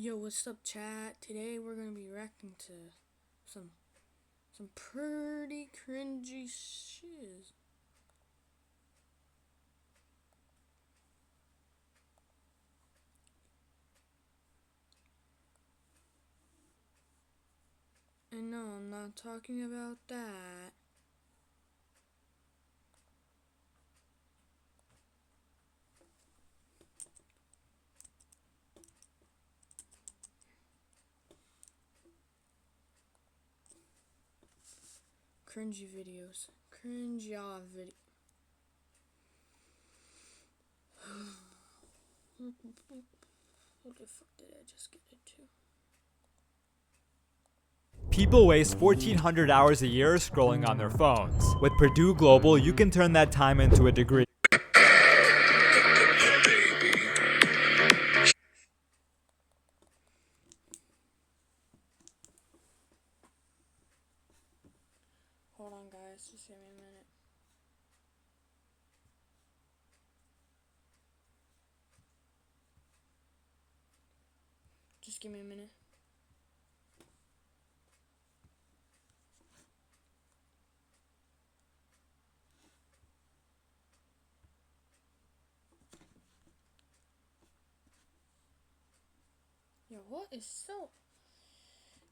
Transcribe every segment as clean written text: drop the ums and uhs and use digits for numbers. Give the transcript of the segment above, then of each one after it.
Yo, what's up, chat? Today we're gonna be reacting to some pretty cringy shiz. And no, I'm not talking about that. Cringy videos. Cringe video. What the fuck did I just get into? People waste 1,400 hours a year scrolling on their phones. With Purdue Global, you can turn that time into a degree. Hold on, guys. Just give me a minute. Just give me a minute. Yo, what is so...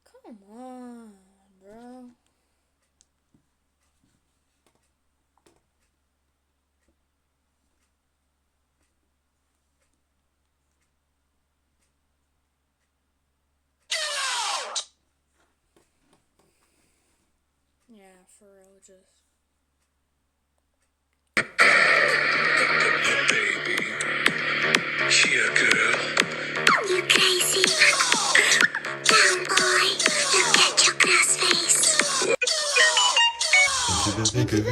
Come on, bro. Yeah, for real, just... She a girl. You crazy. Down boy, look at your glass face. Into the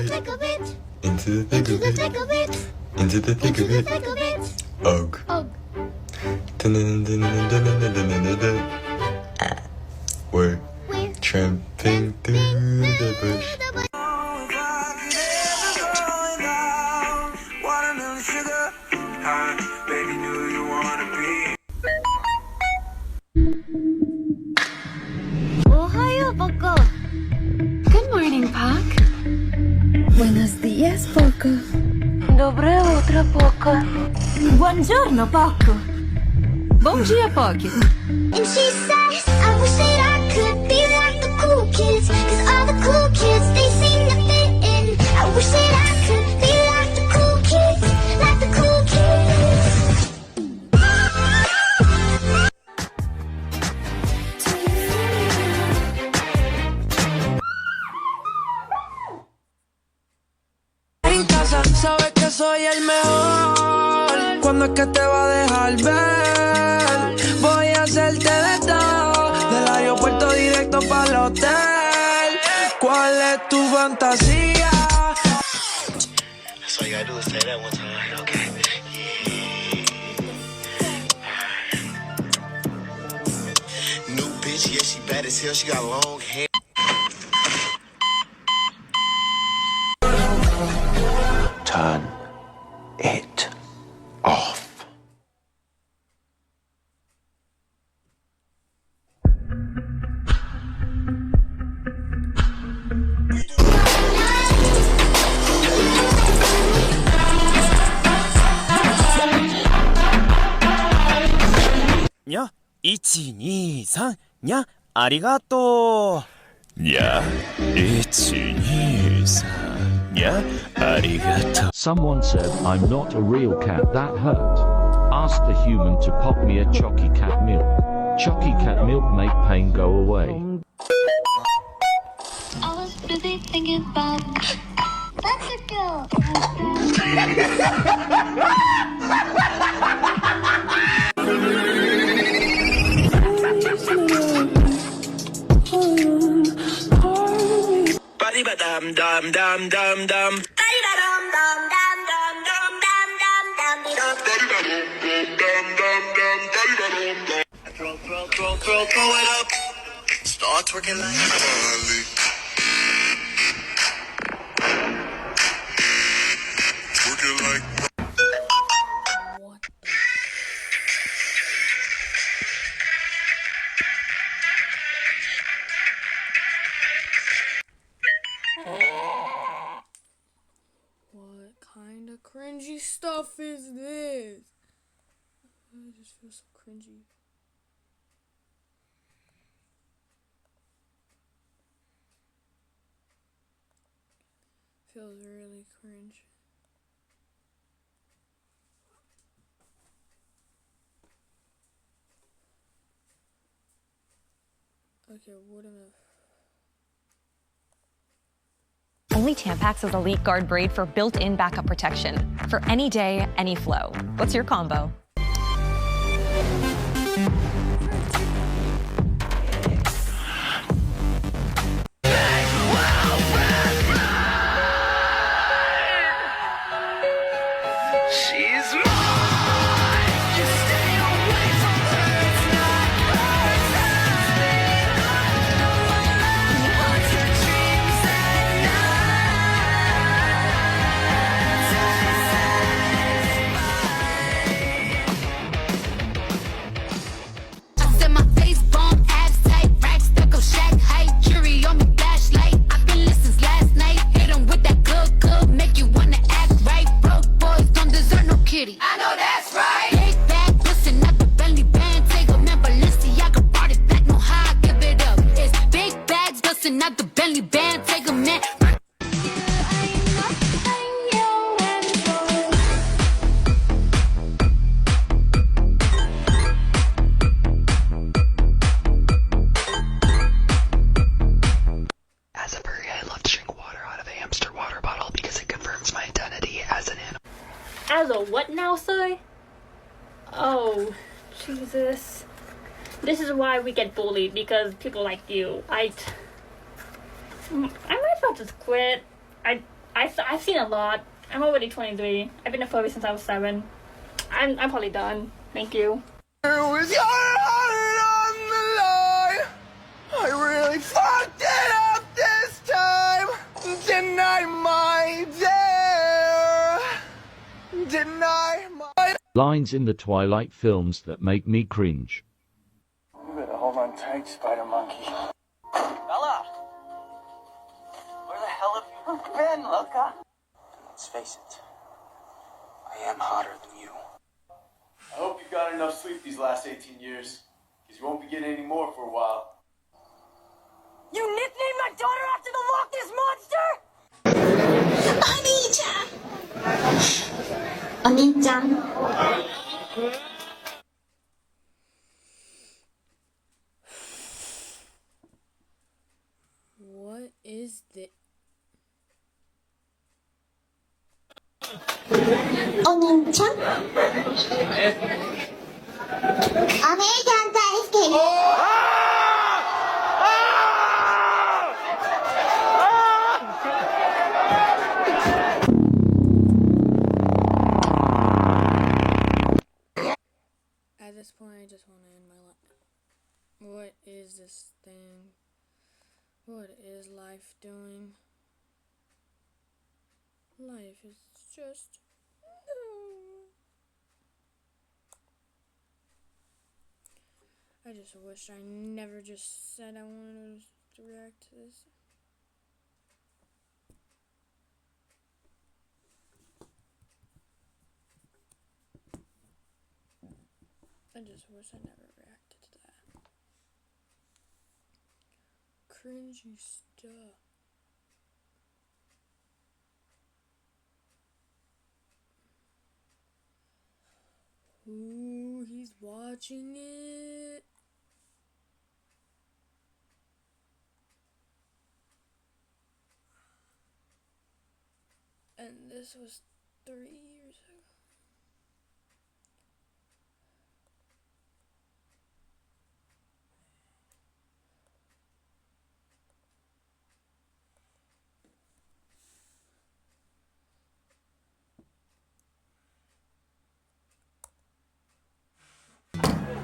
thick of it. Into the thick of it. Into the thick of it. Ugh. We're tramping through the bush. Ohio, Poco. Good morning, Pac. Buenos días, Poco. Доброе утро, Poco. Buongiorno, Poco. Bom dia, Poco. And she says, I wish that I could be like the cool kids. Cause all the cool kids, they seem to fit in. I wish that I could be like the cool kids. Like the cool kids. En casa sabes que soy el mejor. ¿Cuándo es que te va a dejar ver? Voy a hacerte de todo. Del aeropuerto directo para el hotel. ¿Cuál es tu fantasía? That's all you gotta do is say that one time, okay? Yeah. New bitch, yeah, she bad as hell. She got long hair. Turn it off. 냐? 1, 2, 3, 냐? ありがとう。にゃ? 1, 2, 3, 냐? ありがとう。 Someone said, I'm not a real cat, that hurt. Ask the human to pop me a chocky cat milk. Chocky cat milk make pain go away. I was busy thinking about that's a girl. Body ba dum dum dum dum dum. Throw it up. Start twerking like Molly. Twerking like. What stuff is this? I just feel so cringy. Feels really cringe. Okay, what am I? Only Tampax has Elite Guard braid for built-in backup protection for any day, any flow. What's your combo? Not the Bentley band, take a man. As a furry, I love to drink water out of a hamster water bottle because it confirms my identity as an animal. As a what now, sir? Oh, Jesus. This is why we get bullied, because people like you. I might as well just quit. I've seen a lot. I'm already 23. I've been a furry since I was 7. I'm probably done. Thank you. With your heart on the line, I really fucked it up this time. Deny my dare. Deny my. Lines in the Twilight films that make me cringe. You better hold on tight, Spider Monkey. Bella! Where the hell have you been, Loka? Let's face it, I am hotter than you. I hope you've got enough sleep these last 18 years, because you won't be getting any more for a while. You nicknamed my daughter after the Loch Ness Monster? 언니짱. What is this? 언니짱. 아메리칸 다이스케리. At this point, I just want to end my life. What is this thing? What is life doing? Life is just... I just wish I never just said I wanted to react to this. I just wish I never reacted to that. Cringy stuff. Ooh, he's watching it. And this was 3 years ago.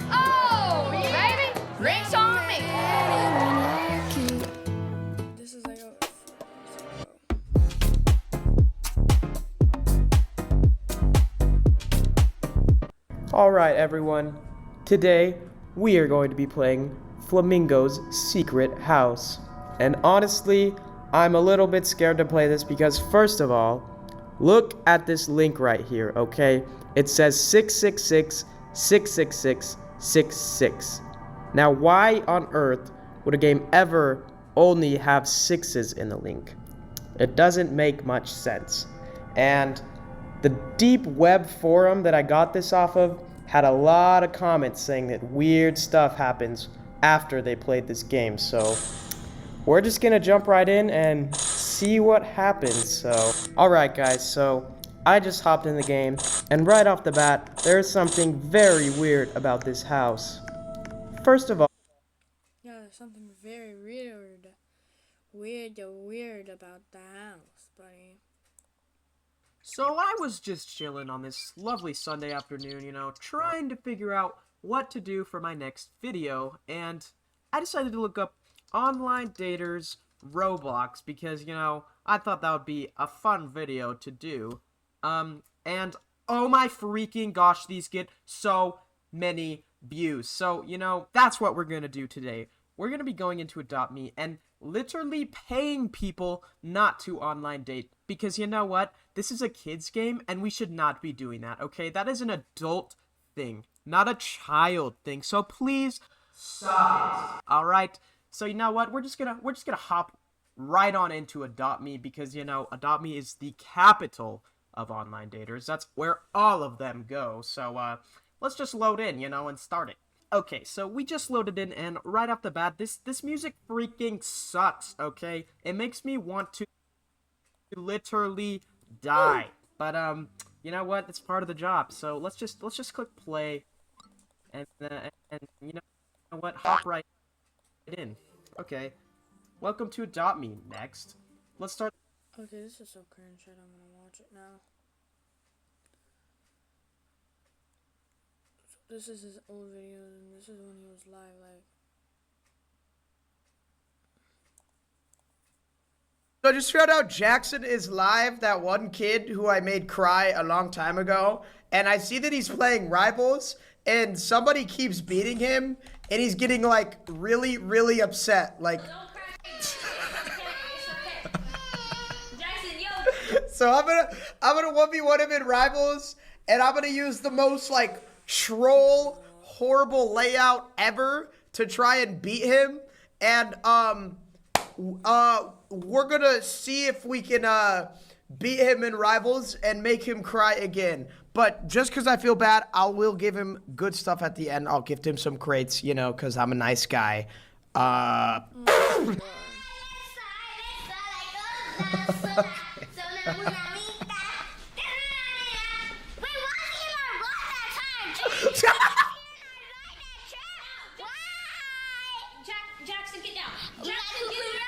Oh, baby, drinks on me. This is like a... Alright everyone, today we are going to be playing Flamingo's Secret House. And honestly, I'm a little bit scared to play this because first of all, look at this link right here, okay? It says 666 666 66. Now, why on earth would a game ever only have sixes in the link? It doesn't make much sense. And the deep web forum that I got this off of had a lot of comments saying that weird stuff happens after they played this game. So we're just gonna jump right in and see what happens. So, alright guys, so I just hopped in the game, and right off the bat, there's something very weird about this house. First of all, Yeah, there's something very weird about the house, buddy. so I was just chilling on this lovely Sunday afternoon, you know, trying to figure out what to do for my next video, and I decided to look up online daters Roblox because, you know, I thought that would be a fun video to do. And oh my freaking gosh, these get so many views. So, you know, that's what we're gonna do today. We're gonna be going into Adopt Me and literally paying people not to online date. Because you know what? This is a kid's game and we should not be doing that, okay? That is an adult thing, not a child thing. So please stop it. Alright? So you know what? We're just gonna hop right on into Adopt Me because, you know, Adopt Me is the capital of online daters. That's where all of them go. So let's just load in, you know, and start it. Okay, so we just loaded in, and right off the bat, this music freaking sucks, okay? It makes me want to literally die. But you know what? It's part of the job. So let's just click play, and you know what? Hop right in. Okay. Welcome to Adopt Me. Next, let's start. Okay, this is so cringe that I'm gonna watch it now. So this is his old videos, and this is when he was live, like. So just found out Jackson is live, that one kid who I made cry a long time ago, and I see that he's playing Rivals, and somebody keeps beating him, and he's getting like really, really upset, like. So I'm gonna 1v1 him in Rivals, and I'm gonna use the most like troll horrible layout ever to try and beat him, and we're gonna see if we can beat him in Rivals and make him cry again. But just because I feel bad, I will give him good stuff at the end. I'll gift him some crates, you know, because I'm a nice guy. Jackson, get down. Jackson, get down.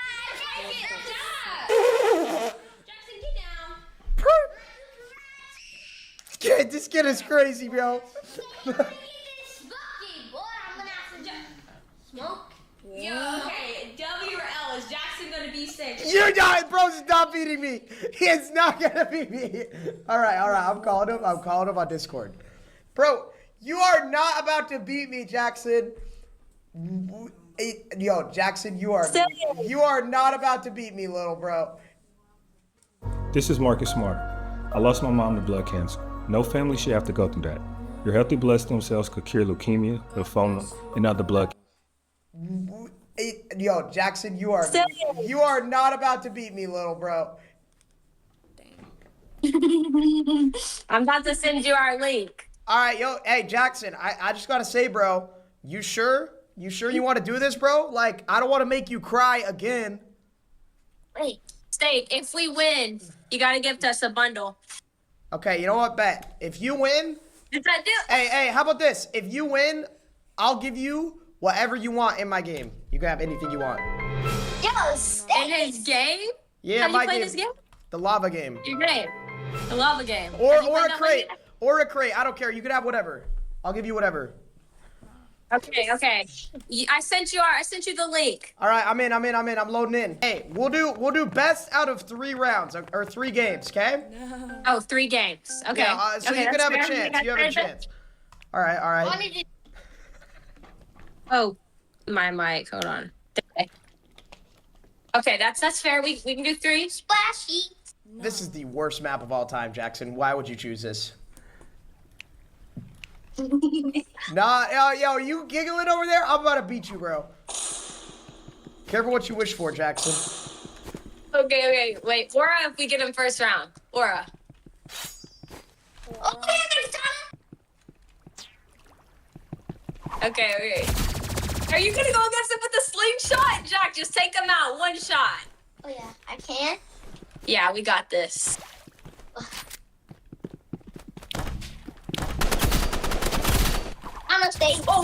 This kid is crazy, bro. Smoke? Yo, okay, W or L, is Jackson gonna be safe? You're not, bro's not beating me. He is not gonna beat me. All right, I'm calling him. I'm calling him on Discord. Bro, you are not about to beat me, Jackson. Yo, Jackson, you are not about to beat me, little bro. This is Marcus Smart. I lost my mom to blood cancer. No family should have to go through that. Your healthy blood stem cells could cure leukemia, lymphoma, and other blood. Yo, Jackson, you are not about to beat me, little bro. I'm about to send you our link. All right, yo, hey, Jackson, I just gotta say, bro, you sure? You sure you want to do this, bro? Like, I don't want to make you cry again. Wait, Steak, if we win, you gotta gift us a bundle. Okay, you know what, bet. If you win, hey, how about this? If you win, I'll give you whatever you want in my game. You can have anything you want. Yo, Steak. In his game? Yeah, How do my you play game. this game? The lava game. Your game. The lava game. Or Have you played a that crate. one yet? Or a crate. I don't care. You can have whatever. I'll give you whatever. Okay. I sent you the link. All right, I'm in. I'm loading in. Hey, we'll do best out of 3 rounds or 3 games, okay? Oh, 3 games. Okay. Yeah, so okay, you can have a fair. chance. You have a chance. All right. Oh, my mic. Hold on. Okay, that's fair. We can do 3. Splashy. This is the worst map of all time, Jackson. Why would you choose this? Nah, yo, you giggling over there? I'm about to beat you, bro. Careful what you wish for, Jackson. Okay, wait. Aura if we get him first round. Aura. Okay. Are you gonna go against him with a slingshot? Jack, just take him out. One shot. Oh yeah, I can. Yeah, we got this. I'm gonna stay. Oh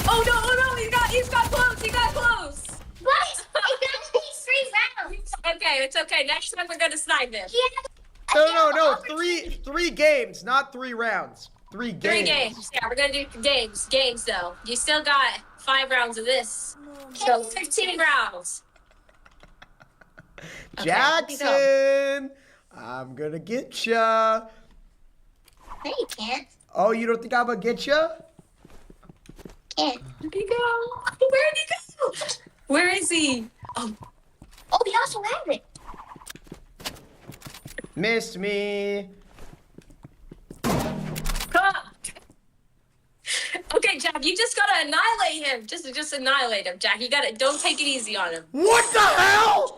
no, he's got close. What? It got me 3 rounds. Okay, it's okay. Next time we're gonna snipe him. No. Three games, not 3 rounds. 3 games. 3 games. Yeah, we're gonna do games. Games though. You still got 5 rounds of this. So 15 rounds. Jackson, I'm gonna get ya. No, you can't. Oh, you don't think I'm gonna get ya? Can't. Where'd he go? Where'd he go? Where is he? Oh, he also has it. Missed me. Okay, Jack, you just gotta annihilate him. Just annihilate him, Jack. You gotta. Don't take it easy on him. What the hell?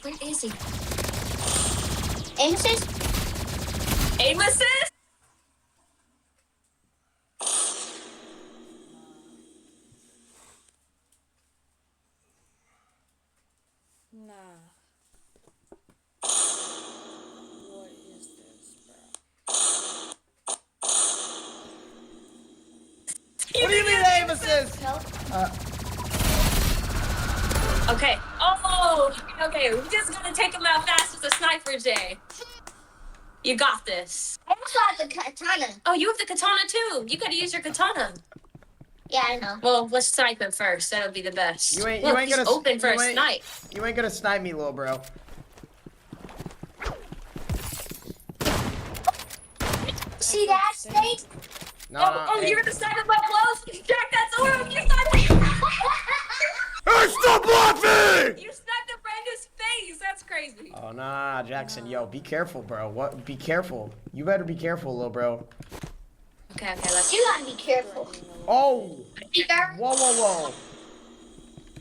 Where is he? Aim assist? Aim assist? Nah. What is this, bro? What do you mean aim assist? Okay. Oh, okay. We just gotta take him out fast with the sniper, Jay. You got this. I also have the katana. Oh, you have the katana too. You gotta use your katana. Yeah, I know. Well, let's snipe him first. That'll be the best. You ain't he's gonna open for a snipe. You ain't gonna snipe me, little bro. See that, Snake? No, You're gonna snipe him up close? Jack, that's Aura. You sniped him. Hey, stop laughing! You sniped him right in his face. That's crazy. Oh, nah, Jackson. Yo, be careful, bro. What? Be careful. You better be careful, little bro. Okay, let's. You gotta be careful. Oh! Whoa.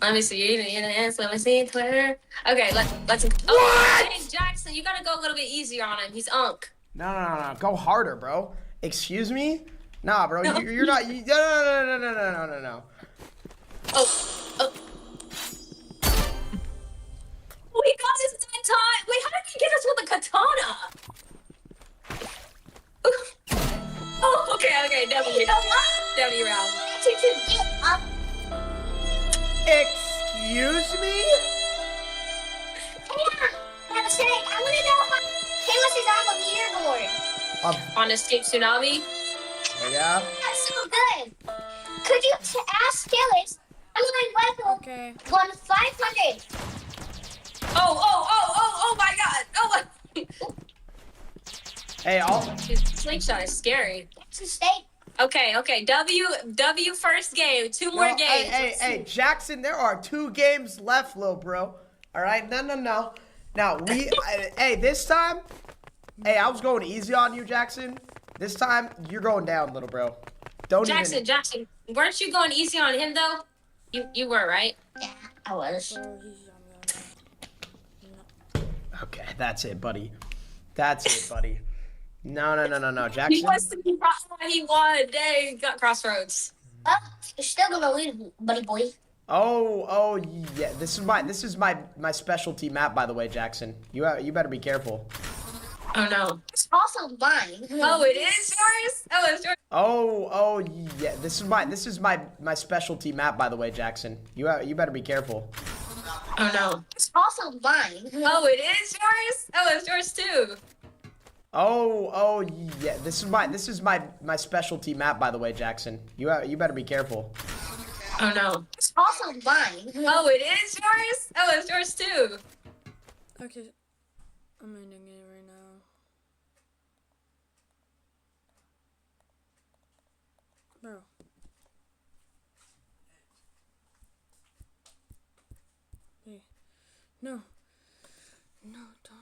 Let me see. You didn't answer. Let me see Twitter. Okay, let's. What? Oh, hey, Jackson, you gotta go a little bit easier on him. He's unk. No. Go harder, bro. Excuse me? Nah, bro. You're not. No. Oh. We got this that time. Wait, how did he get us with a katana? Oh, okay. W round. Excuse me? I'm saying, I wanna know how Kayla's is on the leaderboard. On Escape Tsunami? Yeah? That's so good. Could you ask Kayla's? I'm on level 500. Oh my god. Oh my. Hey, His slingshot is scary. It's a stake. Okay. W first game. 2 more games. Hey, Jackson, there are 2 games left, little bro. All right? No. Now, this time, I was going easy on you, Jackson. This time, you're going down, little bro. Jackson, weren't you going easy on him, though? You were, right? Yeah, I was. Okay, that's it, buddy. No, Jackson. He wants to be he won. Dang, got crossroads. Well, you're still gonna lose, buddy boy. Oh, yeah. This is my specialty map, by the way, Jackson. You better be careful. Oh no. It's also mine. Oh, it is yours? Oh, it's yours. Oh, yeah. This is my specialty map, by the way, Jackson. You better be careful. Oh no. It's also mine. Oh, it is yours? Oh, it's yours too. Oh, yeah. This is my specialty map, by the way, Jackson. You better be careful. Oh no. It's also mine. Oh, it is yours? Oh, it's yours too. Okay, I'm ending it right now. Bro. Hey. No. No, don't.